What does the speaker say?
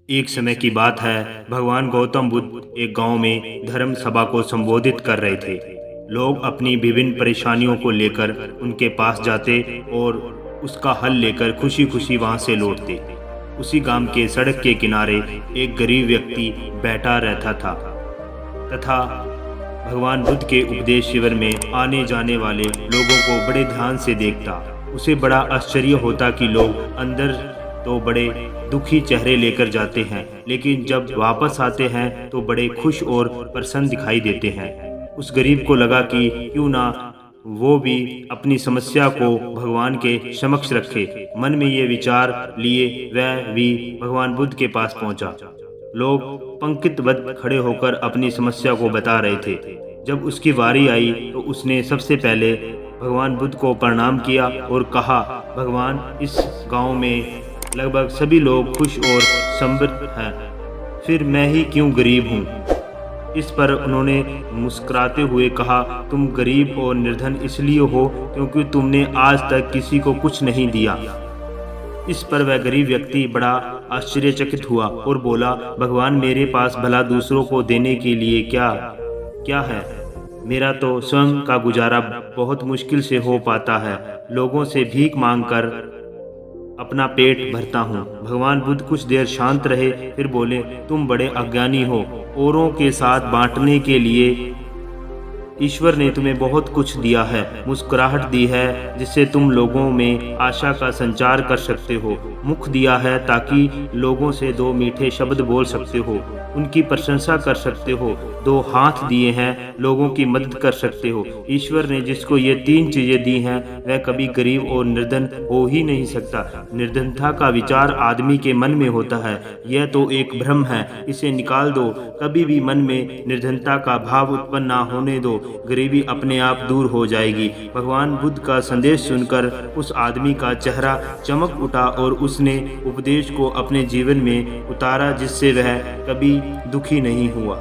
एक समय की बात है, भगवान गौतम बुद्ध एक गांव में धर्म सभा को संबोधित कर रहे थे। लोग अपनी विभिन्न परेशानियों को लेकर उनके पास जाते और उसका हल लेकर खुशी खुशी वहां से लौटते। उसी गांव के सड़क के किनारे एक गरीब व्यक्ति बैठा रहता था तथा भगवान बुद्ध के उपदेश शिविर में आने जाने वाले लोगों को बड़े ध्यान से देखता। उसे बड़ा आश्चर्य होता कि लोग अंदर तो बड़े दुखी चेहरे लेकर जाते हैं, लेकिन जब वापस आते हैं तो बड़े खुश और प्रसन्न दिखाई देते हैं। उस गरीब को लगा कि क्यों ना वो भी अपनी समस्या को भगवान के समक्ष रखे। मन में ये विचार लिए वह भी भगवान बुद्ध के पास पहुंचा। लोग पंक्तिबद्ध खड़े होकर अपनी समस्या को बता रहे थे। जब उसकी बारी आई तो उसने सबसे पहले भगवान बुद्ध को प्रणाम किया और कहा, भगवान, इस गांव में लगभग सभी लोग खुश और समृद्ध हैं, फिर मैं ही क्यों गरीब हूँ। इस पर उन्होंने मुस्कुराते हुए कहा, तुम गरीब और निर्धन इसलिए हो क्योंकि तुमने आज तक किसी को कुछ नहीं दिया। इस पर वह गरीब व्यक्ति बड़ा आश्चर्यचकित हुआ और बोला, भगवान, मेरे पास भला दूसरों को देने के लिए क्या क्या है। मेरा तो स्वयं का गुजारा बहुत मुश्किल से हो पाता है। लोगों से भीख मांगकर अपना पेट भरता हूँ। भगवान बुद्ध कुछ देर शांत रहे, फिर बोले, तुम बड़े अज्ञानी हो। औरों के साथ बांटने के लिए ईश्वर ने तुम्हें बहुत कुछ दिया है, मुस्कुराहट दी है जिससे तुम लोगों में आशा का संचार कर सकते हो, मुख दिया है ताकि लोगों से दो मीठे शब्द बोल सकते हो, उनकी प्रशंसा कर सकते हो, दो हाथ दिए हैं, लोगों की मदद कर सकते हो। ईश्वर ने जिसको ये तीन चीजें दी हैं वह कभी गरीब और निर्धन हो ही नहीं सकता। निर्धनता का विचार आदमी के मन में होता है, यह तो एक भ्रम है, इसे निकाल दो। कभी भी मन में निर्धनता का भाव उत्पन्न ना होने दो, गरीबी अपने आप दूर हो जाएगी। भगवान बुद्ध का संदेश सुनकर उस आदमी का चेहरा चमक उठा और उसने उपदेश को अपने जीवन में उतारा, जिससे वह कभी दुखी नहीं हुआ।